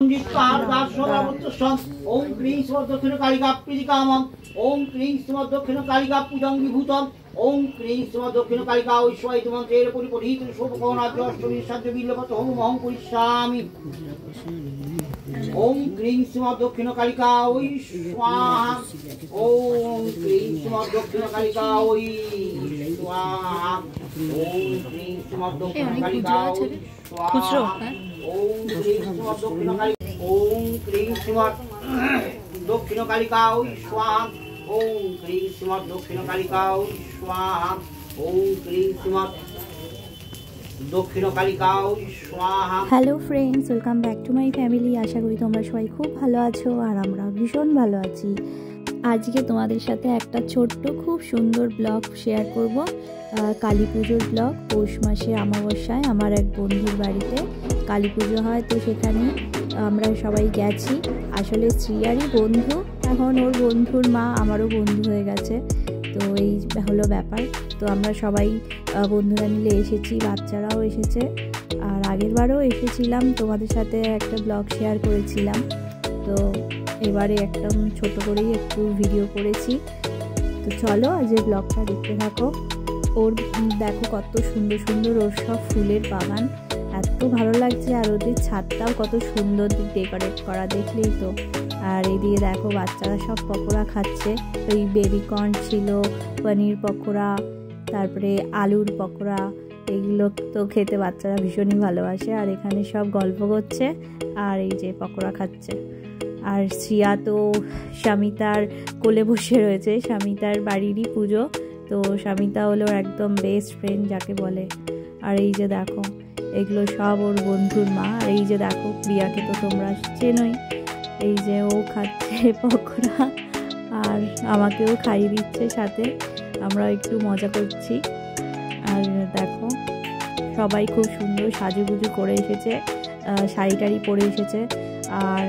ओं क्रीं दक्षिण कालिका प्रीतिकामं ओं क्रीं दक्षिण कालिका पूजंगीभूतम ओं क्रीं दक्षिण कालिका ऐश्वर्यमं तेन परिपठित शोभकोणाद्य अष्टमी सद्य बिल्लपत होम अहं करिष्यामि ओं क्रीं दक्षिण कालिका स्वाहा ओं क्रीं दक्षिण कालिका स्वाहा ओं क्रीं दक्षिण कालिका स्वाहा ओं क्रीं दक्षिण कालिका ओं क्रीं दक्षिण कालिका स्वाहा ओं क्रीं दक्षिण कालिका स्वाहा ओं क्रीं दक्षिण कालिका स्वाहा। Hello friends, welcome back to my family. आशा करी তোমরা সবাই খুব ভালো আছো আর আমরা ভীষণ ভালো আছি। আজকে তোমাদের সাথে একটা ছোট্ট খুব সুন্দর ব্লগ শেয়ার করব। কালী পুজোর ব্লগ। পৌষ মাসে অমাবস্যায় আমার এক বন্ধুর বাড়িতে কালী পুজো হয়, তো সেখানে আমরা সবাই গেছি। আসলে শ্রিয়ারই বন্ধু, এখন ওর বন্ধুর মা আমারও বন্ধু হয়ে গেছে, তো এই হলো ব্যাপার। তো আমরা সবাই বন্ধুরা মিলে এসেছি, বাচ্চারাও এসেছে। আর আগের বারেও এসেছিলাম, তোমাদের সাথে একটা ব্লগ শেয়ার করেছিলাম। তো এবারে একদম ছোট করেই একটু ভিডিও করেছি। তো চলো আজ এই ব্লগটা দেখতে থাকো। ওর দেখো কত সুন্দর সুন্দর ওর সব ফুলের বাগান, এত ভালো লাগছে। আর ওদের ছাদটাও কত সুন্দর ডেকোরেট করা, দেখলেই তো। আর এদিকে দেখো বাচ্চারা সব পকোড়া খাচ্ছে। ওই বেবি কর্ন ছিল, পনির পকোড়া, তারপরে আলুর পকোড়া, এগুলো তো খেতে বাচ্চারা ভীষণই ভালোবাসে। আর এখানে সব গল্প করছে আর এই যে পকোড়া খাচ্ছে। আর শ্রিয়া তো স্বামিতার কোলে বসে রয়েছে, স্বামিতার বাড়িরই পুজো, তো স্বামিতা হলো একদম বেস্ট ফ্রেন্ড যাকে বলে। আর এই যে দেখো এগুলো সব ওর বন্ধুর মা। আর এই যে দেখো প্রিয়াকে তো তোমরা চেনোই, এই যে ও খাচ্ছে পকোড়া আর আমাকেও খাইয়ে দিচ্ছে সাথে, আমরা একটু মজা করছি। আর দেখো সবাই খুব সুন্দর সাজুগুজু করে এসেছে, শাড়ি টাড়ি পরে এসেছে। আর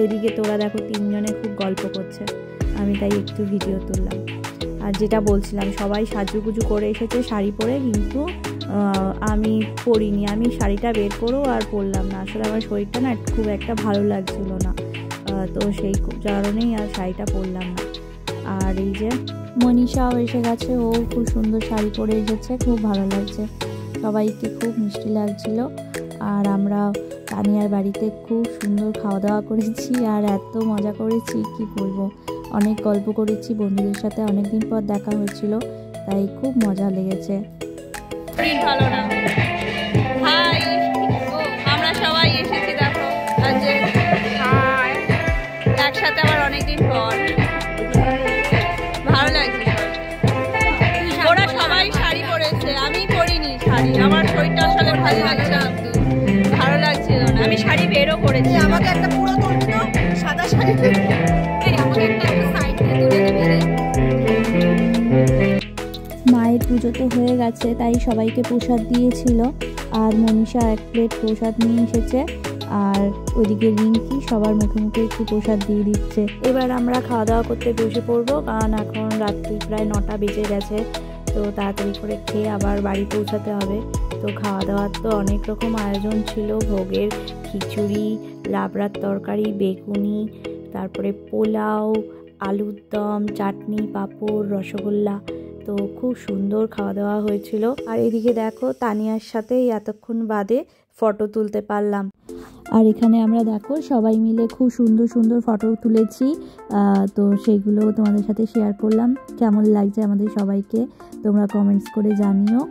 এদিকে তোরা দেখো তিনজনে খুব গল্প করছে, আমি তাই একটু ভিডিও তুললাম। আর যেটা বলছিলাম, সবাই সাজুগুজু করে এসেছে শাড়ি পরে, কিন্তু আমি পরিনি। আমি শাড়িটা বের করো আর পরলাম না, আসলে আমার শরীরটা না খুব একটা ভালো লাগছিল না, তো সেই কারণেই আর শাড়িটা পরলাম না। আর এই যে মনীষাও এসে গেছে, ও খুব সুন্দর শাড়ি পরে এসেছে, খুব ভালো লাগছে, সবাইকে খুব মিষ্টি লাগছিল। আর আমরা তানিয়ার বাড়িতে খুব সুন্দর খাওয়া দাওয়া করেছি আর এত মজা করেছি কি বলবো। অনেক গল্প করেছি বন্ধুদের সাথে, অনেকদিন পর দেখা হয়েছিল, তাই খুব মজা লেগেছে। ভালো না হাই, আমরা সবাই এসেছি দেখো আজ একসাথে আবার অনেকদিন পর, ভালো লাগছে। ওরা সবাই শাড়ি পরেছে, আমি পরিনি শাড়ি, আমার শরীরটা আসলে ভালো লাগছে না, ভালো লাগছিল না। আমি শাড়ি বেরও করেছি, আমাকে একটা পুরো তুলবি তো, সাদা শাড়ি আমাকে একটা সাইড দিয়ে তুলে দিবি। মায়ের পুজো তো হয়ে গেছে, তাই সবাইকে প্রসাদ দিয়েছিল। আর মনীষা এক প্লেট প্রসাদ নিয়ে এসেছে, আর ওইদিকে রিঙ্কি সবার মুখে মুখে একটু প্রসাদ দিয়ে দিচ্ছে। এবার আমরা খাওয়া দাওয়া করতে বসে পড়বো, কারণ এখন রাত্রি প্রায় 9টা বেজে গেছে, তো তাড়াতাড়ি করে খেয়ে আবার বাড়ি পৌঁছাতে হবে। তো খাওয়া দাওয়ার তো অনেক রকম আয়োজন ছিল, ভোগের খিচুড়ি, লাবড়ার তরকারি, বেগুনি, তারপরে পোলাও, আলুর দম, চাটনি, পাঁপড়, রসগোল্লা, তো খুব সুন্দর খাওয়া দাওয়া হয়েছিল। আর এদিকে দেখো তানিয়ার সাথে এতক্ষণ বাদে ফটো তুলতে পারলাম। আর এখানে আমরা দেখো সবাই মিলে খুব সুন্দর সুন্দর ফটো তুলেছি, তো সেইগুলো তোমাদের সাথে শেয়ার করলাম। কেমন লাগছে আমাদের সবাইকে তোমরা কমেন্টস করে জানিও।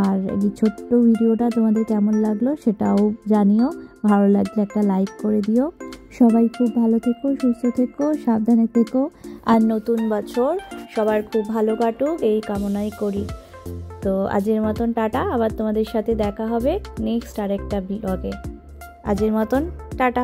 আর এই ছোট্ট ভিডিওটা তোমাদের কেমন লাগলো সেটাও জানিও, ভালো লাগলে একটা লাইক করে দিও। সবাই খুব ভালো থেকো, সুস্থ থেকো, সাবধানে থেকো। আর নতুন বছর সবার খুব ভালো কাটুক এই কামনাই করি। তো আজের মতন টাটা, আবার তোমাদের সাথে দেখা হবে নেক্সট আরেকটা ব্লগে। আজের মতন টাটা।